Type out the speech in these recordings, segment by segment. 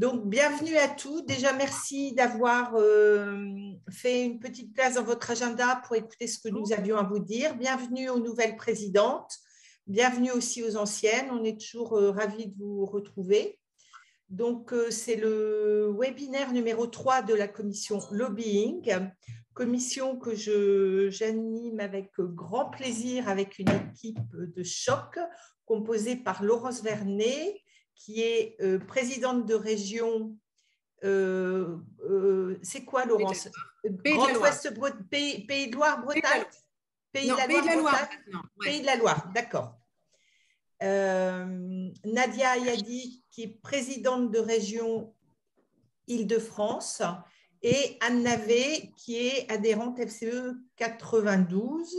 Donc, bienvenue à tous. Déjà, merci d'avoir fait une petite place dans votre agenda pour écouter ce que nous avions à vous dire. Bienvenue aux nouvelles présidentes. Bienvenue aussi aux anciennes. On est toujours ravis de vous retrouver. Donc, c'est le webinaire numéro 3 de la commission Lobbying, commission que j'anime avec grand plaisir avec une équipe de choc composée par Laurence Vernet, qui est présidente de région. C'est quoi, Laurence? Grand Ouest, Pays de Loire, Bretagne? Pays de la Loire. Pays de la Loire, d'accord. Nadia Ayadi, qui est présidente de région Île-de-France, et Anne Navet, qui est adhérente FCE 92.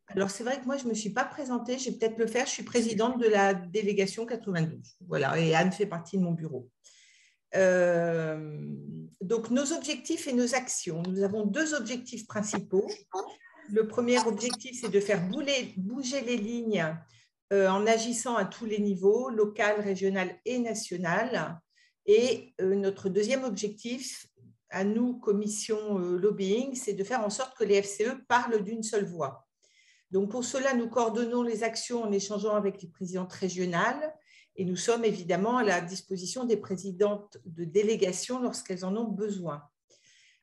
Alors, c'est vrai que moi, je ne me suis pas présentée, je vais peut-être le faire, je suis présidente de la délégation 92. Voilà, et Anne fait partie de mon bureau. Donc, nos objectifs et nos actions. Nous avons deux objectifs principaux. Le premier objectif, c'est de faire bouger les lignes en agissant à tous les niveaux, local, régional et national. Et notre deuxième objectif, à nous, commission lobbying, c'est de faire en sorte que les FCE parlent d'une seule voix. Donc, pour cela, nous coordonnons les actions en échangeant avec les présidentes régionales et nous sommes évidemment à la disposition des présidentes de délégation lorsqu'elles en ont besoin.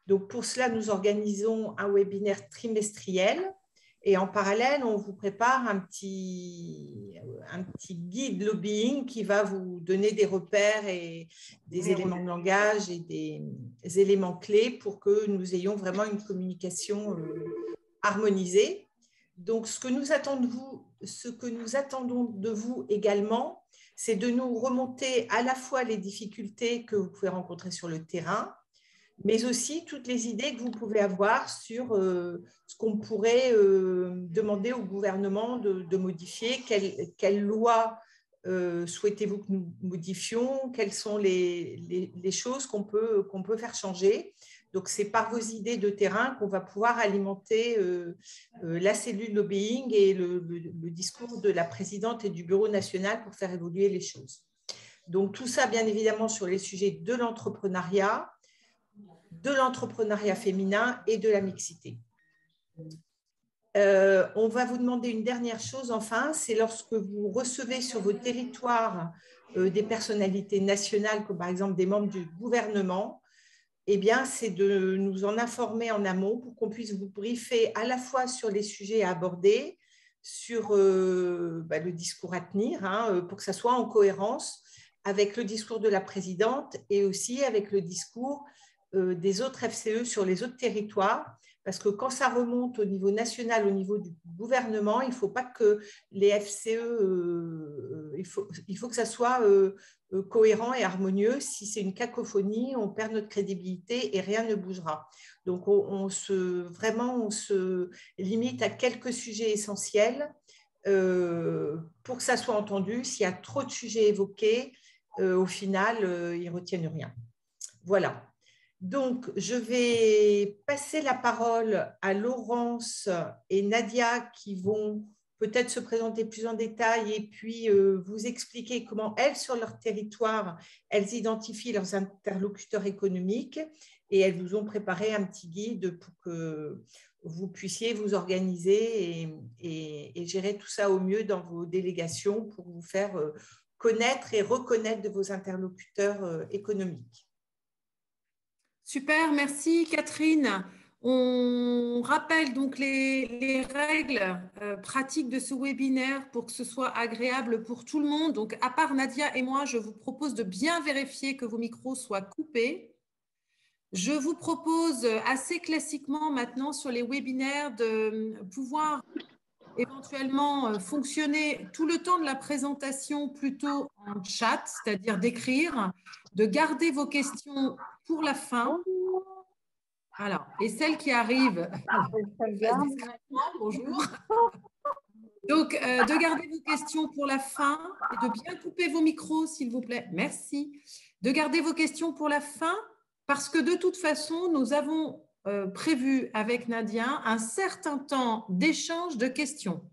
Donc, pour cela, nous organisons un webinaire trimestriel et en parallèle, on vous prépare un petit guide lobbying qui va vous donner des repères et des éléments de langage et des éléments clés pour que nous ayons vraiment une communication harmonisée. Donc, ce que nous attendons de vous également, c'est de nous remonter à la fois les difficultés que vous pouvez rencontrer sur le terrain, mais aussi toutes les idées que vous pouvez avoir sur ce qu'on pourrait demander au gouvernement de modifier, quelles lois souhaitez-vous que nous modifions, quelles sont les choses qu'on peut faire changer. Donc, c'est par vos idées de terrain qu'on va pouvoir alimenter la cellule lobbying et le discours de la présidente et du bureau national pour faire évoluer les choses. Donc, tout ça, bien évidemment, sur les sujets de l'entrepreneuriat féminin et de la mixité. On va vous demander une dernière chose, enfin, c'est lorsque vous recevez sur vos territoires des personnalités nationales, comme par exemple des membres du gouvernement, eh bien, c'est de nous en informer en amont pour qu'on puisse vous briefer à la fois sur les sujets à aborder, sur le discours à tenir, pour que ça soit en cohérence avec le discours de la présidente et aussi avec le discours des autres FCE sur les autres territoires, parce que quand ça remonte au niveau national, au niveau du gouvernement, il ne faut pas que les FCE, il faut que ça soit cohérent et harmonieux. Si c'est une cacophonie, on perd notre crédibilité et rien ne bougera. Donc, on se limite à quelques sujets essentiels pour que ça soit entendu. S'il y a trop de sujets évoqués, au final, ils ne retiennent rien. Voilà. Donc, je vais passer la parole à Laurence et Nadia qui vont peut-être se présenter plus en détail et puis vous expliquer comment elles, sur leur territoire, elles identifient leurs interlocuteurs économiques et elles vous ont préparé un petit guide pour que vous puissiez vous organiser et gérer tout ça au mieux dans vos délégations pour vous faire connaître et reconnaître de vos interlocuteurs économiques. Super, merci Catherine. On rappelle donc les règles pratiques de ce webinaire pour que ce soit agréable pour tout le monde. Donc, à part Nadia et moi, je vous propose de bien vérifier que vos micros soient coupés. Je vous propose assez classiquement maintenant sur les webinaires de pouvoir éventuellement fonctionner tout le temps de la présentation plutôt en chat, c'est-à-dire d'écrire, de garder vos questions pour la fin. Alors, et celles qui arrivent, bonjour. Donc, de garder vos questions pour la fin et de bien couper vos micros, s'il vous plaît. Merci. De garder vos questions pour la fin parce que de toute façon, nous avons prévu avec Nadia un certain temps d'échange de questions.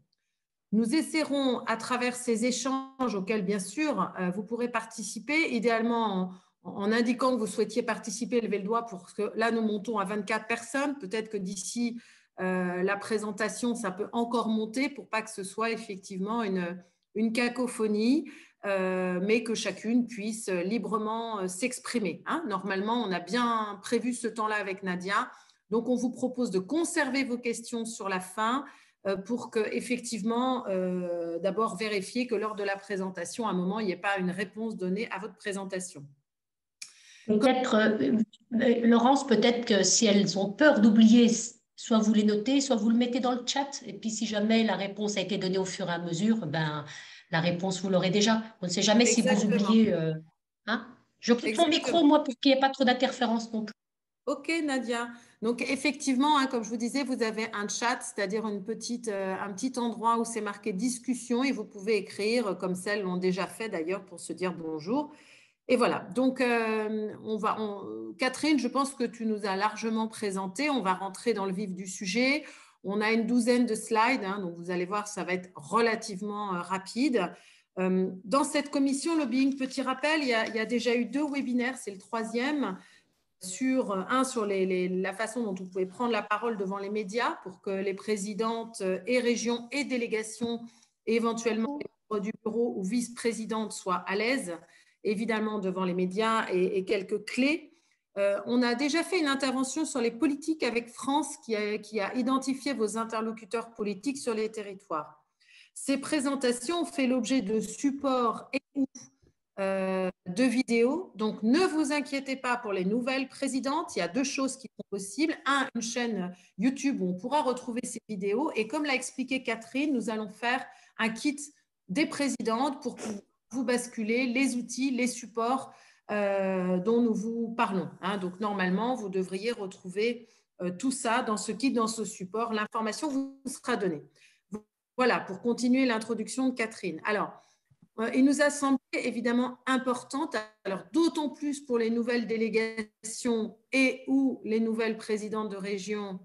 Nous essaierons à travers ces échanges auxquels, bien sûr, vous pourrez participer, idéalement en indiquant que vous souhaitiez participer, levez le doigt pour que là, nous montons à 24 personnes. Peut-être que d'ici la présentation, ça peut encore monter pour pas que ce soit effectivement une cacophonie, mais que chacune puisse librement s'exprimer. Hein. Normalement, on a bien prévu ce temps-là avec Nadia. Donc, on vous propose de conserver vos questions sur la fin pour que, effectivement, d'abord vérifier que lors de la présentation, à un moment, il n'y ait pas une réponse donnée à votre présentation. Peut-être, Laurence, peut-être que si elles ont peur d'oublier, soit vous les notez, soit vous le mettez dans le chat. Et puis, si jamais la réponse a été donnée au fur et à mesure, ben, la réponse, vous l'aurez déjà. On ne sait jamais si vous oubliez. Hein. Je coupe mon micro, moi, pour qu'il n'y ait pas trop d'interférences non plus. Ok, Nadia. Donc, effectivement, hein, comme je vous disais, vous avez un chat, c'est-à-dire un petit endroit où c'est marqué discussion et vous pouvez écrire, comme celles l'ont déjà fait d'ailleurs, pour se dire bonjour. Et voilà. Donc, Catherine, je pense que tu nous as largement présenté. On va rentrer dans le vif du sujet. On a une douzaine de slides, hein, donc vous allez voir, ça va être relativement rapide. Dans cette commission lobbying, petit rappel, il y a déjà eu 2 webinaires, c'est le 3e. Sur la façon dont vous pouvez prendre la parole devant les médias pour que les présidentes et régions et délégations, et éventuellement les membres du bureau ou vice-présidentes soient à l'aise, évidemment devant les médias, et quelques clés. On a déjà fait une intervention sur les politiques avec France qui a identifié vos interlocuteurs politiques sur les territoires. Ces présentations ont fait l'objet de supports et de vidéos. Donc, ne vous inquiétez pas pour les nouvelles présidentes. Il y a 2 choses qui sont possibles. Une chaîne YouTube où on pourra retrouver ces vidéos. Et comme l'a expliqué Catherine, nous allons faire un kit des présidentes pour vous basculer les outils, les supports dont nous vous parlons. Hein. Donc, normalement, vous devriez retrouver tout ça dans ce kit, dans ce support. L'information vous sera donnée. Voilà, pour continuer l'introduction de Catherine. Alors, il nous a semblé évidemment importante, alors d'autant plus pour les nouvelles délégations et ou les nouvelles présidentes de région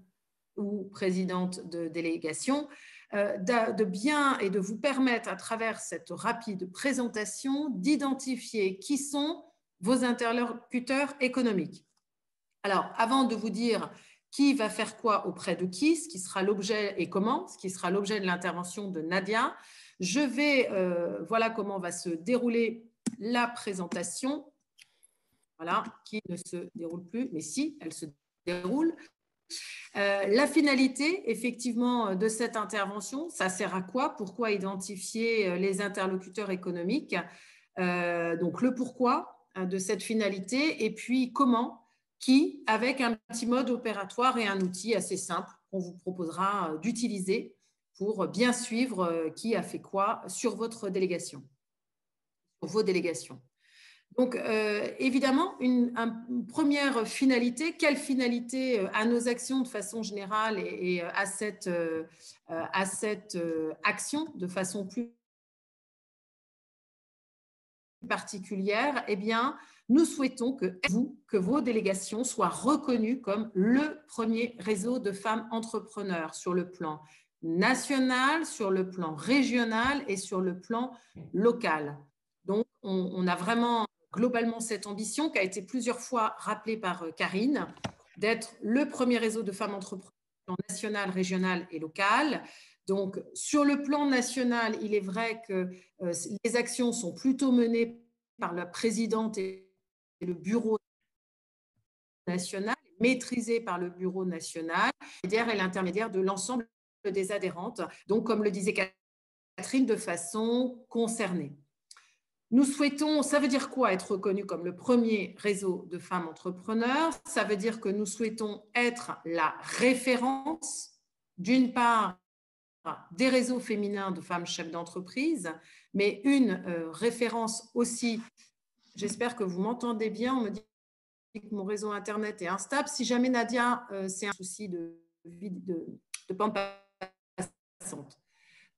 ou présidentes de délégation, de bien et de vous permettre à travers cette rapide présentation d'identifier qui sont vos interlocuteurs économiques. Alors, avant de vous dire qui va faire quoi auprès de qui, ce qui sera l'objet et comment, ce qui sera l'objet de l'intervention de Nadia, je vais, voilà comment va se dérouler la présentation, voilà, qui ne se déroule plus, mais si, elle se déroule. La finalité, effectivement, de cette intervention, ça sert à quoi? Pourquoi identifier les interlocuteurs économiques? Donc, le pourquoi de cette finalité et puis comment, qui, avec un petit mode opératoire et un outil assez simple qu'on vous proposera d'utiliser pour bien suivre qui a fait quoi sur votre délégation, sur vos délégations. Donc, évidemment, une première finalité, quelle finalité à nos actions de façon générale et à cette action de façon plus particulière? Eh bien, nous souhaitons que vos délégations soient reconnues comme le premier réseau de femmes entrepreneurs sur le plan national, sur le plan régional et sur le plan local. Donc, on a vraiment globalement cette ambition qui a été plusieurs fois rappelée par Karine, d'être le premier réseau de femmes entrepreneurs national, régional et local. Donc, sur le plan national, il est vrai que les actions sont plutôt menées par la présidente et le bureau national, maîtrisées par le bureau national, et l'intermédiaire de l'ensemble des adhérentes, donc comme le disait Catherine, de façon concernée. Nous souhaitons, ça veut dire quoi être reconnu comme le premier réseau de femmes entrepreneurs? Ça veut dire que nous souhaitons être la référence, d'une part, des réseaux féminins de femmes chefs d'entreprise, mais une référence aussi, j'espère que vous m'entendez bien, on me dit que mon réseau Internet est instable. Si jamais Nadia, c'est un souci de bande passante.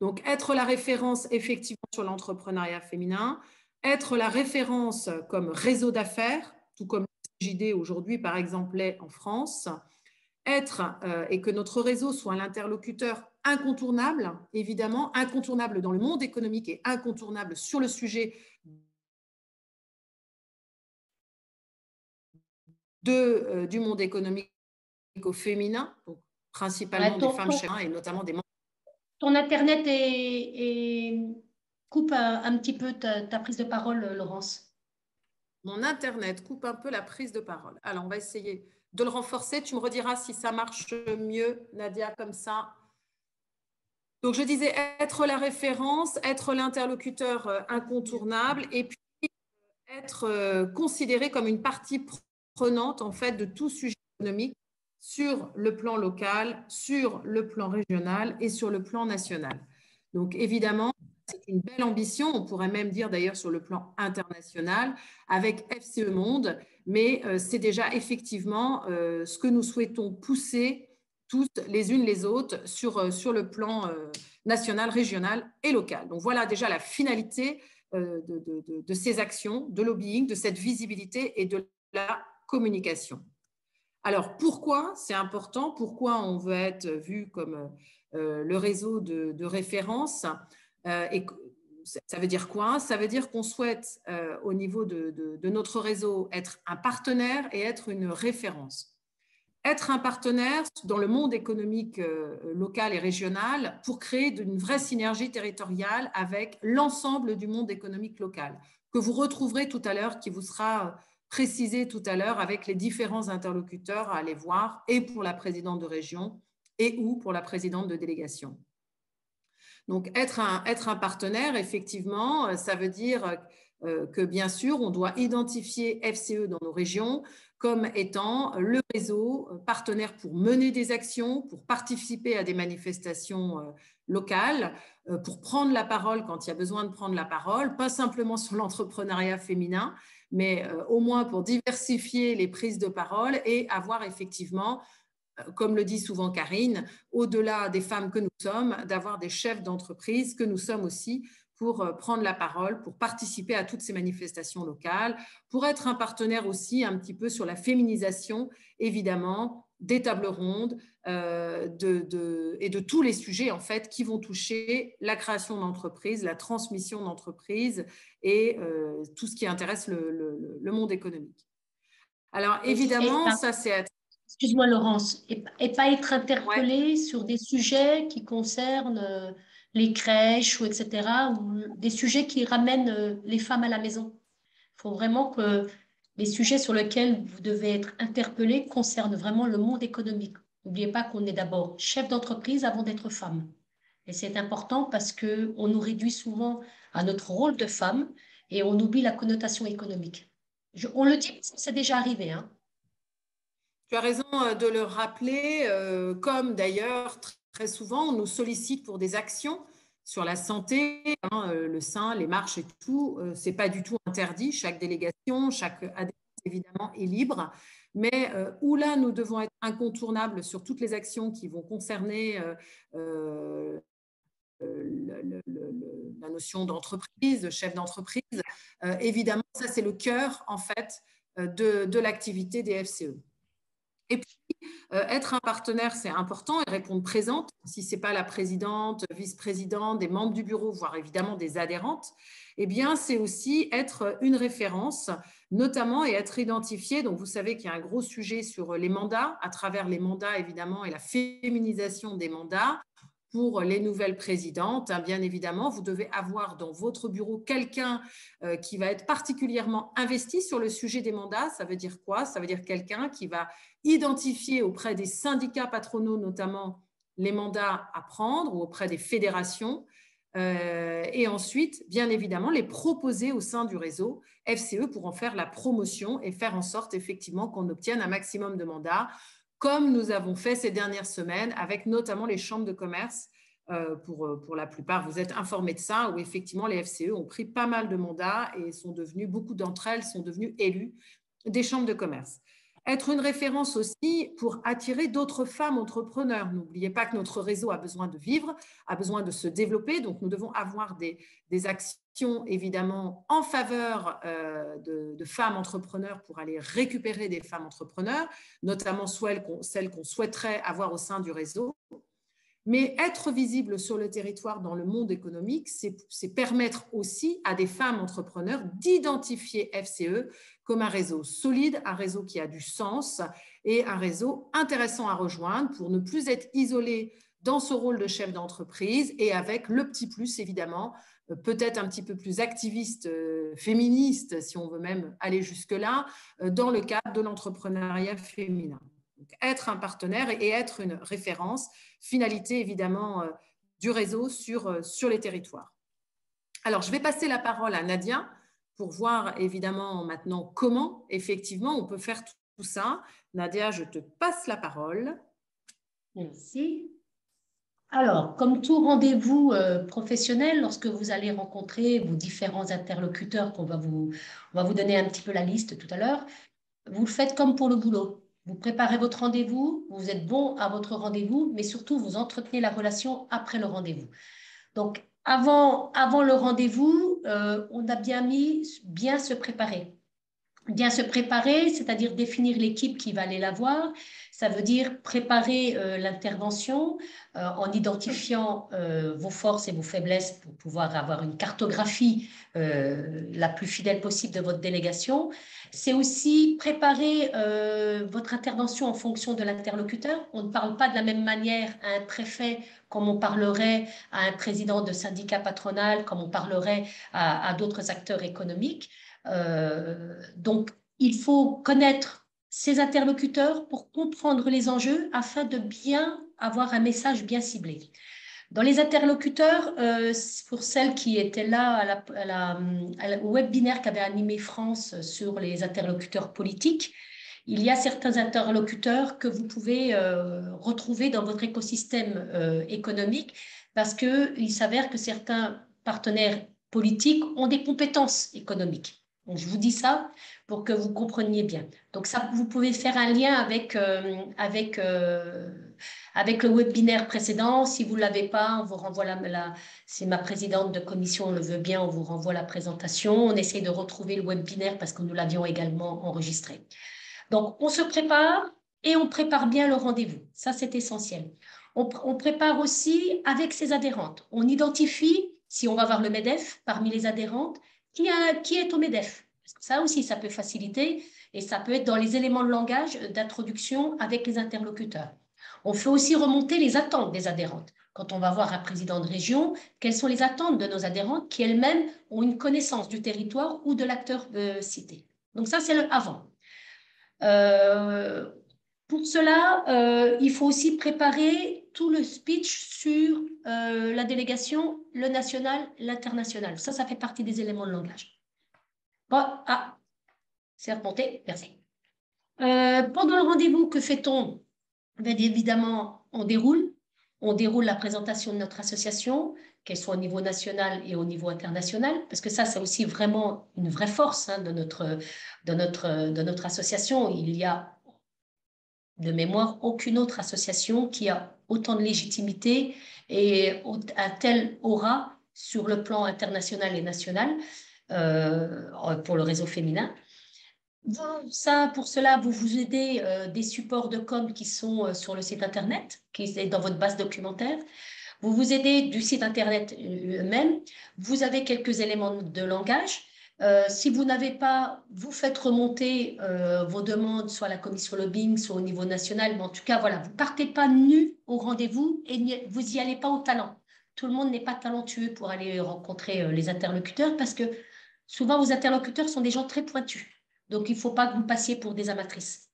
Donc, être la référence effectivement sur l'entrepreneuriat féminin, être la référence comme réseau d'affaires, tout comme le JD aujourd'hui, par exemple, l'est en France, être et que notre réseau soit l'interlocuteur incontournable, évidemment, incontournable dans le monde économique et incontournable sur le sujet du monde économique au féminin, donc principalement des femmes et notamment des membres. Ton Internet coupe un petit peu ta prise de parole, Laurence. Mon Internet coupe un peu la prise de parole. Alors, on va essayer de le renforcer. Tu me rediras si ça marche mieux, Nadia, comme ça. Donc, je disais être la référence, être l'interlocuteur incontournable et puis être considéré comme une partie prenante, en fait, de tout sujet économique sur le plan local, sur le plan régional et sur le plan national. Donc, évidemment, c'est une belle ambition, on pourrait même dire d'ailleurs sur le plan international, avec FCE Monde, mais c'est déjà effectivement ce que nous souhaitons pousser toutes les unes les autres sur le plan national, régional et local. Donc voilà déjà la finalité de ces actions, de lobbying, de cette visibilité et de la communication. Alors pourquoi c'est important? Pourquoi on veut être vu comme le réseau de référence? Et ça veut dire quoi? Ça veut dire qu'on souhaite, au niveau de notre réseau, être un partenaire et être une référence. Être un partenaire dans le monde économique local et régional pour créer une vraie synergie territoriale avec l'ensemble du monde économique local, que vous retrouverez tout à l'heure, qui vous sera précisé tout à l'heure avec les différents interlocuteurs à aller voir, et pour la présidente de région et ou pour la présidente de délégation. Donc, être un partenaire, effectivement, ça veut dire que, bien sûr, on doit identifier FCE dans nos régions comme étant le réseau partenaire pour mener des actions, pour participer à des manifestations locales, pour prendre la parole quand il y a besoin de prendre la parole, pas simplement sur l'entrepreneuriat féminin, mais au moins pour diversifier les prises de parole et avoir effectivement, comme le dit souvent Karine, au-delà des femmes que nous sommes, d'avoir des chefs d'entreprise que nous sommes aussi pour prendre la parole, pour participer à toutes ces manifestations locales, pour être un partenaire aussi un petit peu sur la féminisation, évidemment, des tables rondes et de tous les sujets en fait qui vont toucher la création d'entreprises, la transmission d'entreprises et tout ce qui intéresse le monde économique. Alors évidemment, ça c'est être... Excuse-moi Laurence, et pas être interpellée sur des sujets qui concernent les crèches ou etc., ou des sujets qui ramènent les femmes à la maison. Il faut vraiment que les sujets sur lesquels vous devez être interpellés concernent vraiment le monde économique. N'oubliez pas qu'on est d'abord chef d'entreprise avant d'être femme. Et c'est important parce qu'on nous réduit souvent à notre rôle de femme et on oublie la connotation économique. On le dit, c'est déjà arrivé, hein. Tu as raison de le rappeler, comme d'ailleurs très souvent on nous sollicite pour des actions sur la santé, hein, le sein, les marches et tout. Ce n'est pas du tout interdit. Chaque délégation, chaque adhérent évidemment est libre. Mais où là nous devons être incontournables sur toutes les actions qui vont concerner la notion d'entreprise, de chef d'entreprise, évidemment ça c'est le cœur en fait de l'activité des FCE. Et puis, être un partenaire, c'est important et répondre présente, si ce n'est pas la présidente, vice-présidente, des membres du bureau, voire évidemment des adhérentes, eh bien, c'est aussi être une référence, notamment et être identifié. Donc, vous savez qu'il y a un gros sujet sur les mandats, à travers les mandats, évidemment, et la féminisation des mandats. Pour les nouvelles présidentes, bien évidemment, vous devez avoir dans votre bureau quelqu'un qui va être particulièrement investi sur le sujet des mandats. Ça veut dire quoi? Ça veut dire quelqu'un qui va identifier auprès des syndicats patronaux, notamment, les mandats à prendre ou auprès des fédérations et ensuite, bien évidemment, les proposer au sein du réseau FCE pour en faire la promotion et faire en sorte effectivement qu'on obtienne un maximum de mandats, comme nous avons fait ces dernières semaines avec notamment les chambres de commerce. Pour la plupart, vous êtes informés de ça, où effectivement les FCE ont pris pas mal de mandats et sont devenues, beaucoup d'entre elles sont devenues élues des chambres de commerce. Être une référence aussi pour attirer d'autres femmes entrepreneurs. N'oubliez pas que notre réseau a besoin de vivre, a besoin de se développer, donc nous devons avoir des actions évidemment en faveur de femmes entrepreneurs pour aller récupérer des femmes entrepreneurs, notamment celles qu'on souhaiterait avoir au sein du réseau. Mais être visible sur le territoire dans le monde économique, c'est permettre aussi à des femmes entrepreneurs d'identifier FCE comme un réseau solide, un réseau qui a du sens et un réseau intéressant à rejoindre pour ne plus être isolé dans ce rôle de chef d'entreprise et avec le petit plus, évidemment, peut-être un petit peu plus activiste, féministe, si on veut même aller jusque-là, dans le cadre de l'entrepreneuriat féminin. Donc, être un partenaire et être une référence, finalité évidemment du réseau sur les territoires. Alors, je vais passer la parole à Nadia pour voir évidemment maintenant comment effectivement on peut faire tout ça. Nadia, je te passe la parole. Merci. Alors, comme tout rendez-vous professionnel, lorsque vous allez rencontrer vos différents interlocuteurs, on va vous donner un petit peu la liste tout à l'heure, vous le faites comme pour le boulot. Vous préparez votre rendez-vous, vous êtes bon à votre rendez-vous, mais surtout, vous entretenez la relation après le rendez-vous. Donc, avant le rendez-vous, on a bien se préparer. Bien se préparer, c'est-à-dire définir l'équipe qui va aller la voir. Ça veut dire préparer l'intervention en identifiant vos forces et vos faiblesses pour pouvoir avoir une cartographie la plus fidèle possible de votre délégation. C'est aussi préparer votre intervention en fonction de l'interlocuteur. On ne parle pas de la même manière à un préfet comme on parlerait à un président de syndicat patronal, comme on parlerait à d'autres acteurs économiques. Donc, il faut connaître ses interlocuteurs pour comprendre les enjeux afin de bien avoir un message bien ciblé. Dans les interlocuteurs, pour celles qui étaient là au webinaire qu'avait animé France sur les interlocuteurs politiques, il y a certains interlocuteurs que vous pouvez retrouver dans votre écosystème économique parce qu'il s'avère que certains partenaires politiques ont des compétences économiques. Donc, je vous dis ça pour que vous compreniez bien. Donc, ça, vous pouvez faire un lien avec le webinaire précédent. Si vous ne l'avez pas, on vous renvoie c'est ma présidente de commission, on le veut bien, on vous renvoie la présentation. On essaie de retrouver le webinaire parce que nous l'avions également enregistré. Donc, on se prépare et on prépare bien le rendez-vous. Ça, c'est essentiel. On prépare aussi avec ses adhérentes. On identifie, si on va voir le MEDEF, parmi les adhérentes, qui est au MEDEF. Parce que ça aussi, ça peut faciliter et ça peut être dans les éléments de langage d'introduction avec les interlocuteurs. On fait aussi remonter les attentes des adhérentes. Quand on va voir un président de région, quelles sont les attentes de nos adhérentes qui elles-mêmes ont une connaissance du territoire ou de l'acteur cité. Donc ça, c'est le avant. Pour cela, il faut aussi préparer tout le speech sur la délégation, le national, l'international. Ça fait partie des éléments de langage. Bon, c'est remonté, merci. Pendant le rendez-vous, que fait-on? Bien évidemment, on déroule la présentation de notre association, qu'elle soit au niveau national et au niveau international, parce que ça, c'est aussi vraiment une vraie force de notre association. Il y a de mémoire aucune autre association qui a autant de légitimité et un tel aura sur le plan international et national pour le réseau féminin. Pour cela, vous vous aidez des supports de com qui sont sur le site internet, qui est dans votre base documentaire. Vous vous aidez du site internet même. Vous avez quelques éléments de langage. Si vous n'avez pas, vous faites remonter vos demandes, soit à la commission lobbying, soit au niveau national. Mais en tout cas, voilà, vous ne partez pas nu au rendez-vous et vous n'y allez pas au talent. Tout le monde n'est pas talentueux pour aller rencontrer les interlocuteurs parce que souvent, vos interlocuteurs sont des gens très pointus. Donc, il ne faut pas que vous passiez pour des amatrices.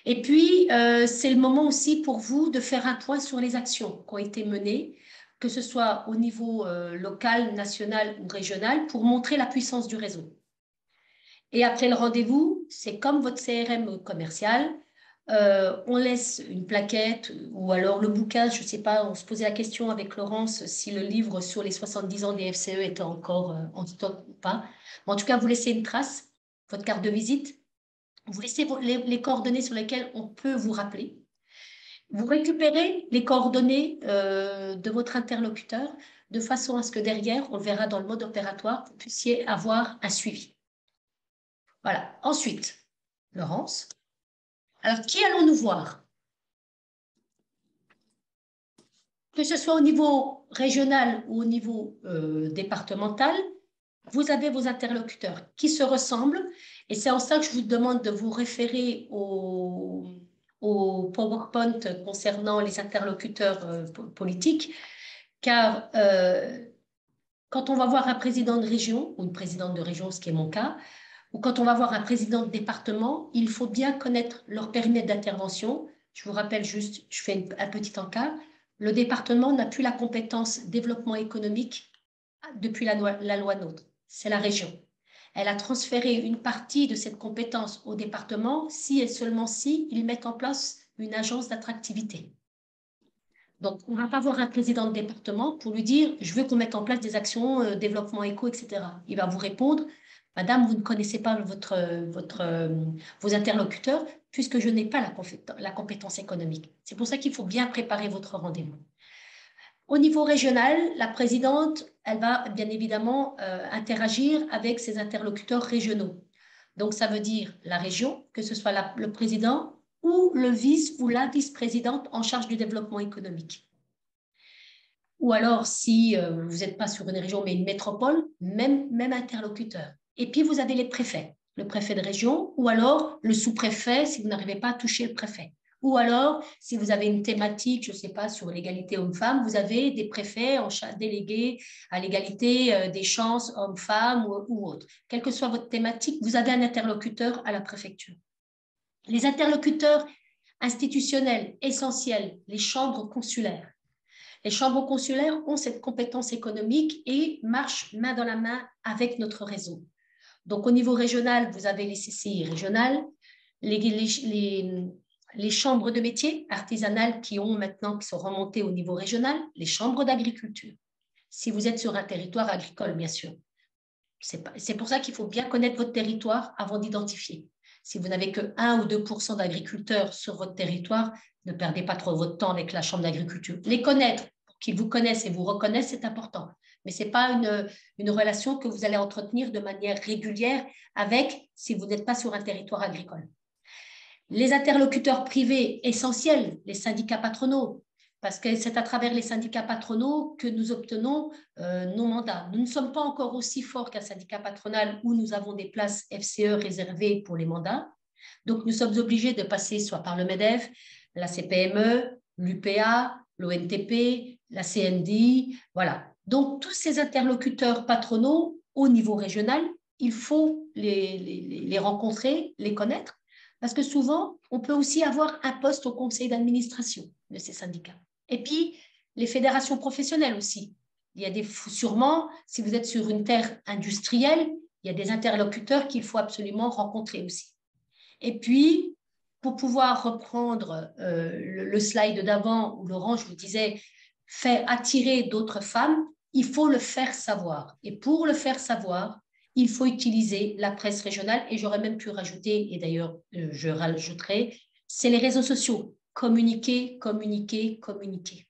Et puis, c'est le moment aussi pour vous de faire un point sur les actions qui ont été menées, que ce soit au niveau local, national ou régional, pour montrer la puissance du réseau. Et après le rendez-vous, c'est comme votre CRM commercial, on laisse une plaquette ou alors le bouquin, je ne sais pas, on se posait la question avec Laurence si le livre sur les 70 ans des FCE était encore en stock ou pas. Mais en tout cas, vous laissez une trace, votre carte de visite, vous laissez les coordonnées sur lesquelles on peut vous rappeler. Vous récupérez les coordonnées de votre interlocuteur de façon à ce que derrière, on le verra dans le mode opératoire, vous puissiez avoir un suivi. Voilà. Ensuite, Laurence. Alors, qui allons-nous voir? que ce soit au niveau régional ou au niveau départemental, vous avez vos interlocuteurs qui se ressemblent. Et c'est en ça que je vous demande de vous référer au PowerPoint concernant les interlocuteurs politiques, car quand on va voir un président de région ou une présidente de région, ce qui est mon cas, ou quand on va voir un président de département, il faut bien connaître leur périmètre d'intervention. Je vous rappelle juste, je fais un petit encart, le département n'a plus la compétence développement économique depuis la loi NOTRe, c'est la région. Elle a transféré une partie de cette compétence au département si et seulement si ils mettent en place une agence d'attractivité. Donc, on ne va pas voir un président de département pour lui dire « je veux qu'on mette en place des actions développement éco, etc. » Il va vous répondre « Madame, vous ne connaissez pas vos interlocuteurs puisque je n'ai pas la compétence économique. » C'est pour ça qu'il faut bien préparer votre rendez-vous. Au niveau régional, la présidente, elle va bien évidemment interagir avec ses interlocuteurs régionaux. Donc, ça veut dire la région, que ce soit le président ou le vice ou la vice-présidente en charge du développement économique. Ou alors, si vous n'êtes pas sur une région, mais une métropole, même interlocuteur. Et puis, vous avez les préfets, le préfet de région, ou alors le sous-préfet si vous n'arrivez pas à toucher le préfet. Ou alors, si vous avez une thématique, je ne sais pas, sur l'égalité homme-femme, vous avez des préfets délégués à l'égalité des chances hommes-femmes ou autres. Quelle que soit votre thématique, vous avez un interlocuteur à la préfecture. Les interlocuteurs institutionnels essentiels, les chambres consulaires. Les chambres consulaires ont cette compétence économique et marchent main dans la main avec notre réseau. Donc, au niveau régional, vous avez les CCI régionales, les chambres de métiers artisanales qui sont remontées au niveau régional, les chambres d'agriculture. Si vous êtes sur un territoire agricole, bien sûr. C'est pour ça qu'il faut bien connaître votre territoire avant d'identifier. Si vous n'avez que 1 ou 2% d'agriculteurs sur votre territoire, ne perdez pas trop votre temps avec la chambre d'agriculture. Les connaître, pour qu'ils vous connaissent et vous reconnaissent, c'est important. Mais ce n'est pas une relation que vous allez entretenir de manière régulière avec si vous n'êtes pas sur un territoire agricole. Les interlocuteurs privés essentiels, les syndicats patronaux, parce que c'est à travers les syndicats patronaux que nous obtenons nos mandats. Nous ne sommes pas encore aussi forts qu'un syndicat patronal où nous avons des places FCE réservées pour les mandats. Donc, nous sommes obligés de passer soit par le MEDEF, la CPME, l'UPA, l'ONTP, la CNDI, voilà. Donc, tous ces interlocuteurs patronaux au niveau régional, il faut les rencontrer, les connaître, parce que souvent, on peut aussi avoir un poste au conseil d'administration de ces syndicats. Et puis, les fédérations professionnelles aussi. Il y a sûrement, si vous êtes sur une terre industrielle, il y a des interlocuteurs qu'il faut absolument rencontrer aussi. Et puis, pour pouvoir reprendre le slide d'avant où Laurent, je vous disais, fait attirer d'autres femmes, il faut le faire savoir. Et pour le faire savoir, il faut utiliser la presse régionale. Et j'aurais même pu rajouter, et d'ailleurs, je rajouterai, c'est les réseaux sociaux. Communiquer, communiquer, communiquer.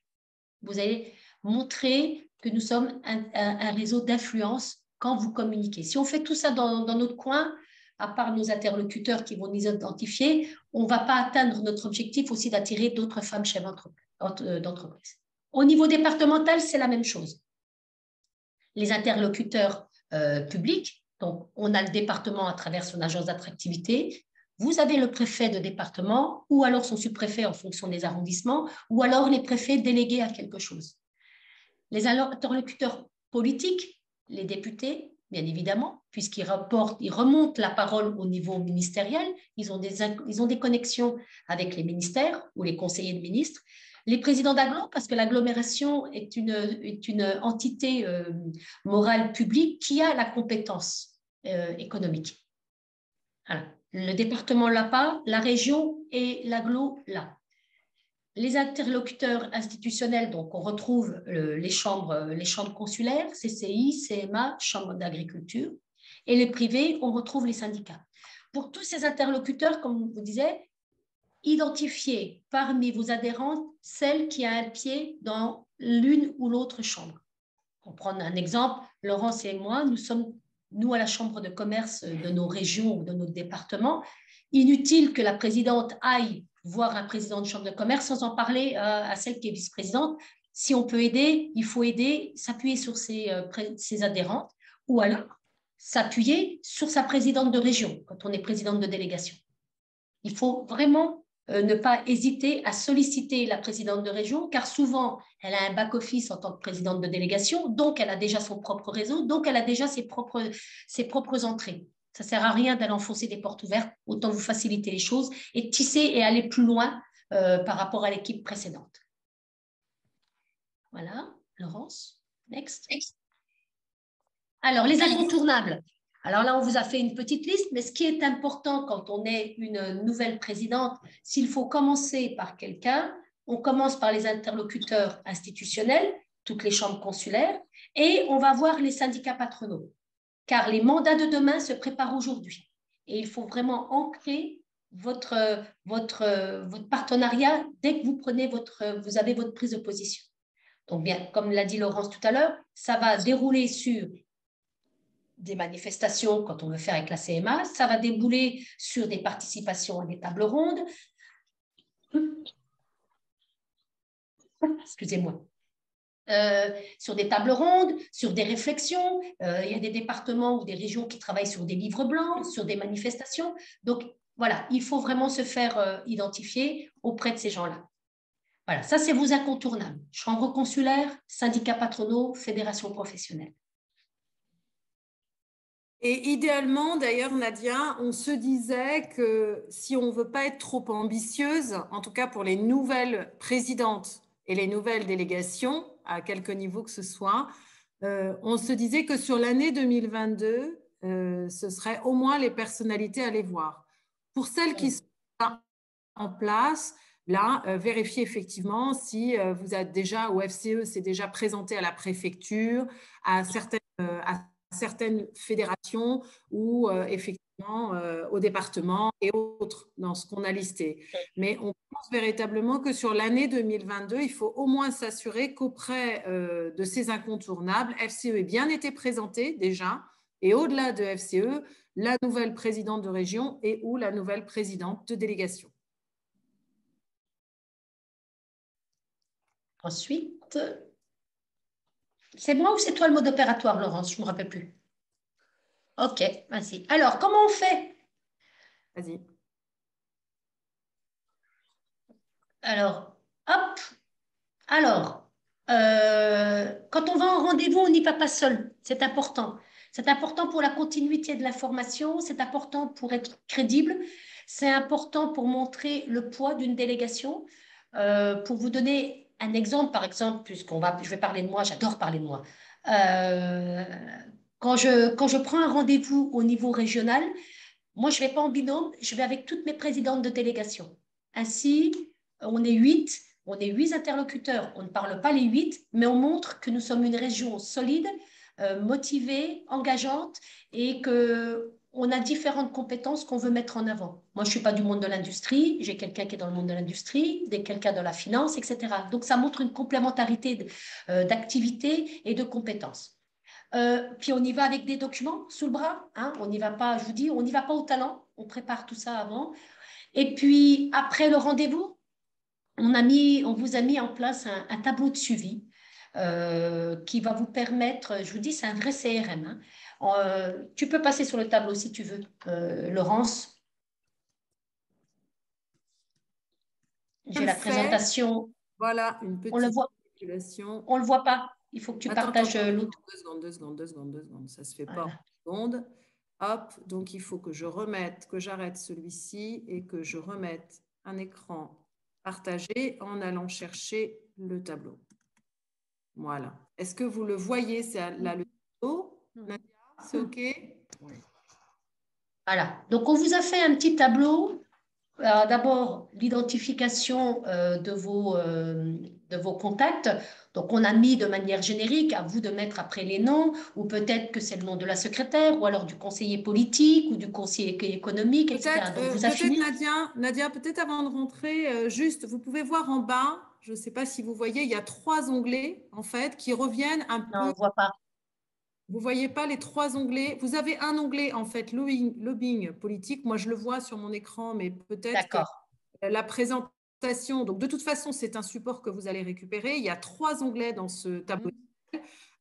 Vous allez montrer que nous sommes un réseau d'influence quand vous communiquez. Si on fait tout ça dans notre coin, à part nos interlocuteurs qui vont nous identifier, on ne va pas atteindre notre objectif aussi d'attirer d'autres femmes chefs d'entreprise. Au niveau départemental, c'est la même chose. Les interlocuteurs publics, donc on a le département à travers son agence d'attractivité, vous avez le préfet de département ou alors son sous-préfet en fonction des arrondissements ou alors les préfets délégués à quelque chose. Les interlocuteurs politiques, les députés, bien évidemment, puisqu'ils remontent la parole au niveau ministériel, ils ont des connexions avec les ministères ou les conseillers de ministres. Les présidents d'agglo, parce que l'agglomération est une entité morale publique qui a la compétence économique. Voilà. Le département l'a pas, la région et l'agglo l'a. Les interlocuteurs institutionnels, donc on retrouve les chambres consulaires, CCI, CMA, Chambre d'agriculture, et les privés, on retrouve les syndicats. Pour tous ces interlocuteurs, comme je vous disais, identifiez parmi vos adhérentes celle qui a un pied dans l'une ou l'autre chambre. Pour prendre un exemple, Laurence et moi, nous sommes, à la chambre de commerce de nos régions ou de notre département. Inutile que la présidente aille voir un président de chambre de commerce sans en parler à celle qui est vice-présidente. Si on peut aider, il faut aider, s'appuyer sur ses adhérentes ou alors s'appuyer sur sa présidente de région quand on est présidente de délégation. Il faut vraiment ne pas hésiter à solliciter la présidente de région, car souvent, elle a un back-office en tant que présidente de délégation, donc elle a déjà son propre réseau, donc elle a déjà ses propres entrées. Ça ne sert à rien d'aller enfoncer des portes ouvertes, autant vous faciliter les choses et tisser et aller plus loin par rapport à l'équipe précédente. Voilà, Laurence, next. Alors, les incontournables. Alors là, on vous a fait une petite liste, mais ce qui est important quand on est une nouvelle présidente, s'il faut commencer par quelqu'un, on commence par les interlocuteurs institutionnels, toutes les chambres consulaires, et on va voir les syndicats patronaux, car les mandats de demain se préparent aujourd'hui. Et il faut vraiment ancrer votre partenariat dès que vous avez votre prise de position. Donc bien, comme l'a dit Laurence tout à l'heure, ça va dérouler sur des manifestations quand on veut faire avec la CMA, ça va débouler sur des participations à des tables rondes. Excusez-moi. Sur des tables rondes, sur des réflexions. Il y a des départements ou des régions qui travaillent sur des livres blancs, sur des manifestations. Donc, voilà, il faut vraiment se faire identifier auprès de ces gens-là. Voilà, ça, c'est vos incontournables. Chambre consulaire, syndicats patronaux, fédération professionnelle. Et idéalement, d'ailleurs, Nadia, on se disait que si on ne veut pas être trop ambitieuse, en tout cas pour les nouvelles présidentes et les nouvelles délégations, à quelque niveau que ce soit, on se disait que sur l'année 2022, ce serait au moins les personnalités à les voir. Pour celles qui sont en place, là, vérifiez effectivement si vous êtes déjà au FCE, c'est déjà présenté à la préfecture, à certaines fédérations ou effectivement au département et autres dans ce qu'on a listé. Mais on pense véritablement que sur l'année 2022, il faut au moins s'assurer qu'auprès de ces incontournables, FCE ait bien été présenté déjà et au-delà de FCE, la nouvelle présidente de région et ou la nouvelle présidente de délégation. Ensuite, c'est moi ou c'est toi le mode opératoire, Laurence? Je ne me rappelle plus. Ok, vas-y. Alors, comment on fait? Vas-y. Alors, hop. Alors, quand on va en rendez-vous, on n'y va pas seul. C'est important. C'est important pour la continuité de l'information. C'est important pour être crédible. C'est important pour montrer le poids d'une délégation. Pour vous donner un exemple, par exemple, je vais parler de moi, j'adore parler de moi. Quand je prends un rendez-vous au niveau régional, moi, je ne vais pas en binôme, je vais avec toutes mes présidentes de délégation. Ainsi, on est 8 interlocuteurs. On ne parle pas les 8, mais on montre que nous sommes une région solide, motivée, engageante et qu'on a différentes compétences qu'on veut mettre en avant. Moi, je ne suis pas du monde de l'industrie, j'ai quelqu'un qui est dans le monde de l'industrie, quelqu'un de la finance, etc. Donc, ça montre une complémentarité d'activités et de compétences. Puis on y va avec des documents sous le bras, hein, on n'y va pas, je vous dis, on n'y va pas au talent, on prépare tout ça avant. Et puis après le rendez-vous, on vous a mis en place un tableau de suivi qui va vous permettre, je vous dis, c'est un vrai CRM. Hein. Tu peux passer sur le tableau si tu veux, Laurence. J'ai la présentation. Voilà, une petite on le voit. On ne le voit pas. Il faut que tu partages l'autre. 2 secondes. Ça ne se fait pas en 2 secondes. Hop, donc il faut que j'arrête celui-ci et que je remette un écran partagé en allant chercher le tableau. Voilà. Est-ce que vous le voyez? C'est là le tableau. Nadia, c'est OK? Oui. Voilà. Donc, on vous a fait un petit tableau. D'abord, l'identification de vos contacts. Donc, on a mis de manière générique, à vous de mettre après les noms, ou peut-être que c'est le nom de la secrétaire, ou alors du conseiller politique, ou du conseiller économique, etc. Donc, vous affinez. Nadia, peut-être avant de rentrer, juste, vous pouvez voir en bas, je ne sais pas si vous voyez, il y a 3 onglets, en fait, qui reviennent un peu. Non, on ne voit pas. Vous ne voyez pas les 3 onglets. Vous avez un onglet, en fait, lobbying politique. Moi, je le vois sur mon écran, mais peut-être que la présentation Donc, de toute façon, c'est un support que vous allez récupérer. Il y a 3 onglets dans ce tableau.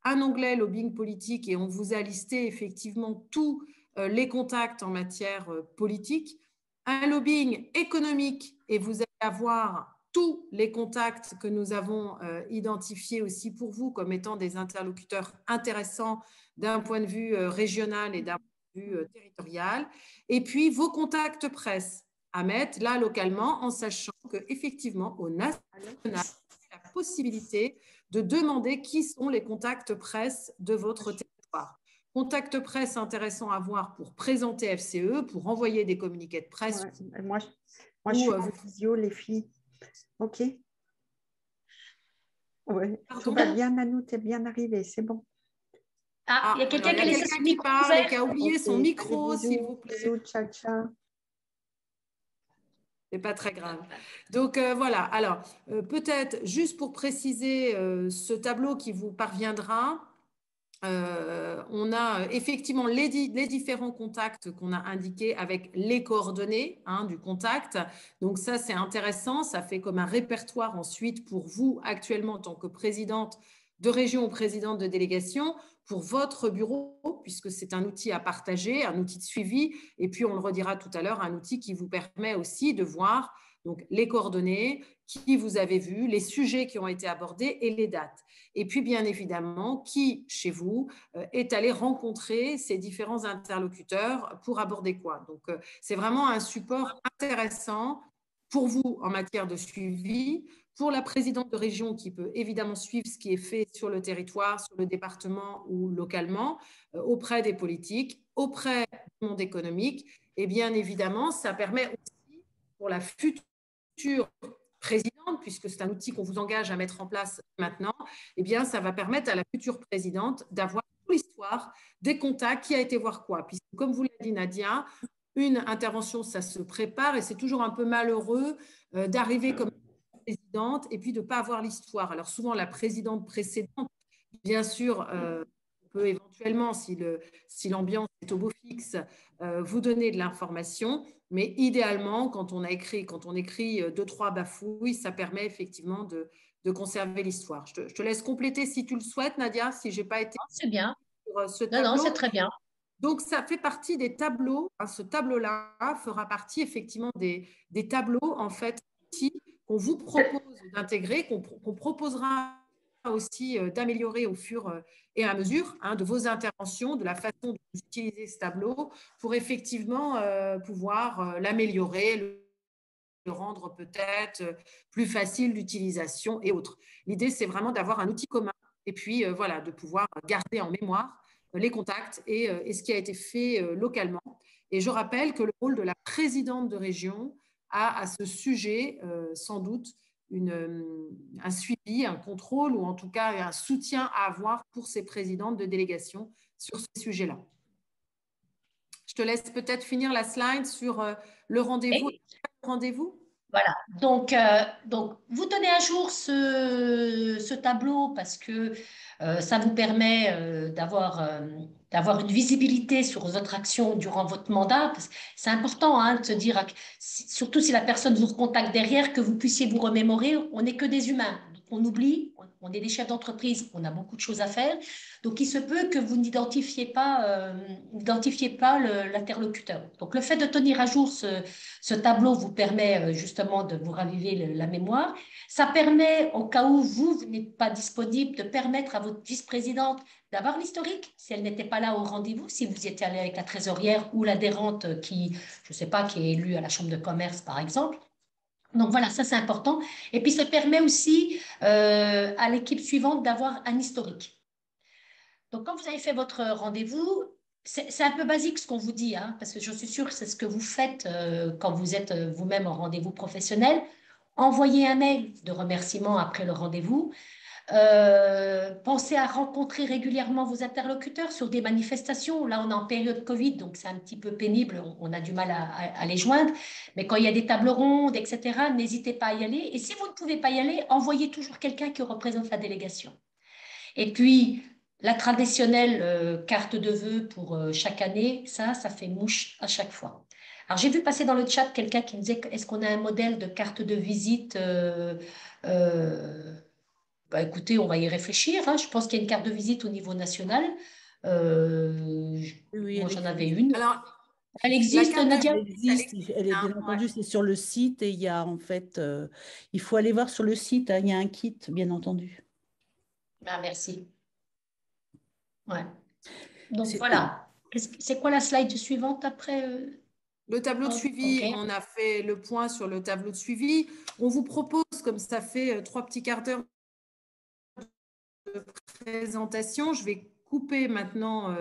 Un onglet lobbying politique et on vous a listé effectivement tous les contacts en matière politique. Un lobbying économique et vous allez avoir tous les contacts que nous avons identifiés aussi pour vous comme étant des interlocuteurs intéressants d'un point de vue régional et d'un point de vue territorial. Et puis vos contacts presse à mettre là localement en sachant qu'effectivement au national, la possibilité de demander qui sont les contacts presse de votre territoire. Contact presse intéressant à voir pour présenter FCE, pour envoyer des communiqués de presse. Ouais, moi, je suis en visio, les filles. OK. Ouais. Tout va bien, Nanou, t'es bien arrivée, c'est bon. Ah, il y a quelqu'un qui parle et qui a oublié son micro, s'il vous plaît. Bisous, ciao, ciao. C'est pas très grave. Donc voilà, alors peut-être juste pour préciser ce tableau qui vous parviendra, on a effectivement les différents contacts qu'on a indiqués avec les coordonnées du contact. Donc ça, c'est intéressant. Ça fait comme un répertoire ensuite pour vous actuellement en tant que présidente de région ou présidente de délégation pour votre bureau, puisque c'est un outil à partager, un outil de suivi. Et puis, on le redira tout à l'heure, un outil qui vous permet aussi de voir donc, les coordonnées, qui vous avez vu, les sujets qui ont été abordés et les dates. Et puis, bien évidemment, qui, chez vous, est allé rencontrer ces différents interlocuteurs pour aborder quoi. Donc, c'est vraiment un support intéressant pour vous en matière de suivi, pour la présidente de région qui peut évidemment suivre ce qui est fait sur le territoire, sur le département ou localement, auprès des politiques, auprès du monde économique. Et bien évidemment, ça permet aussi pour la future présidente, puisque c'est un outil qu'on vous engage à mettre en place maintenant, eh bien, ça va permettre à la future présidente d'avoir l'histoire des contacts, qui a été voir quoi. Puisque, comme vous l'a dit Nadia, une intervention, ça se prépare et c'est toujours un peu malheureux d'arriver comme présidente et puis de ne pas avoir l'histoire. Alors souvent, la présidente précédente, bien sûr, peut éventuellement, si l'ambiance est au beau fixe, vous donner de l'information. Mais idéalement, quand on écrit 2-3 bafouilles, ça permet effectivement de conserver l'histoire. Je te laisse compléter si tu le souhaites, Nadia, si je n'ai pas été c'est bien. sur ce tableau. Non, c'est très bien. Donc, ça fait partie des tableaux. Ce tableau-là fera partie effectivement des tableaux, en fait, qu'on vous propose d'intégrer, qu'on proposera aussi d'améliorer au fur et à mesure de vos interventions, de la façon d'utiliser ce tableau pour effectivement pouvoir l'améliorer, le rendre peut-être plus facile d'utilisation et autres. L'idée, c'est vraiment d'avoir un outil commun et puis voilà, de pouvoir garder en mémoire les contacts et ce qui a été fait localement. Et je rappelle que le rôle de la présidente de région a à ce sujet sans doute un suivi, un contrôle ou en tout cas un soutien à avoir pour ces présidentes de délégation sur ce sujet-là. Je te laisse peut-être finir la slide sur le rendez-vous. Voilà, donc vous tenez à jour ce tableau parce que ça vous permet d'avoir une visibilité sur votre action durant votre mandat. C'est important de se dire, surtout si la personne vous recontacte derrière, que vous puissiez vous remémorer, on n'est que des humains. On oublie, on est des chefs d'entreprise, on a beaucoup de choses à faire. Donc, il se peut que vous n'identifiez pas l'interlocuteur. Donc, le fait de tenir à jour ce tableau vous permet justement de vous raviver la mémoire. Ça permet, au cas où vous n'êtes pas disponible, de permettre à votre vice-présidente d'avoir l'historique, si elle n'était pas là au rendez-vous, si vous y étiez allé avec la trésorière ou l'adhérente qui, je ne sais pas, qui est élue à la chambre de commerce, par exemple. Donc voilà, ça c'est important. Et puis ça permet aussi à l'équipe suivante d'avoir un historique. Donc quand vous avez fait votre rendez-vous, c'est un peu basique ce qu'on vous dit, parce que je suis sûre que c'est ce que vous faites quand vous êtes vous-même en rendez-vous professionnel. Envoyez un mail de remerciement après le rendez-vous. Pensez à rencontrer régulièrement vos interlocuteurs sur des manifestations. Là, on est en période Covid, donc c'est un petit peu pénible, on a du mal à les joindre. Mais quand il y a des tables rondes, etc., n'hésitez pas à y aller. Et si vous ne pouvez pas y aller, envoyez toujours quelqu'un qui représente la délégation. Et puis, la traditionnelle carte de vœux pour chaque année, ça fait mouche à chaque fois. Alors, j'ai vu passer dans le chat quelqu'un qui me disait, est-ce qu'on a un modèle de carte de visite bah, écoutez, on va y réfléchir, hein. Je pense qu'il y a une carte de visite au niveau national. Oui, Moi, elle j'en avais existe. une. Alors, Elle la existe, carte de Nadia? Elle existe, elle est hein, bien ouais. entendu, c'est sur le site et il y a en fait, il faut aller voir sur le site, hein, il y a un kit, bien entendu. Ah, merci. Ouais. Donc, C'est- voilà. C'est quoi la slide suivante après? Le tableau de Hop, suivi, OK. on a fait le point sur le tableau de suivi. On vous propose, comme ça fait 3 petits quarts d'heure de présentation, je vais couper maintenant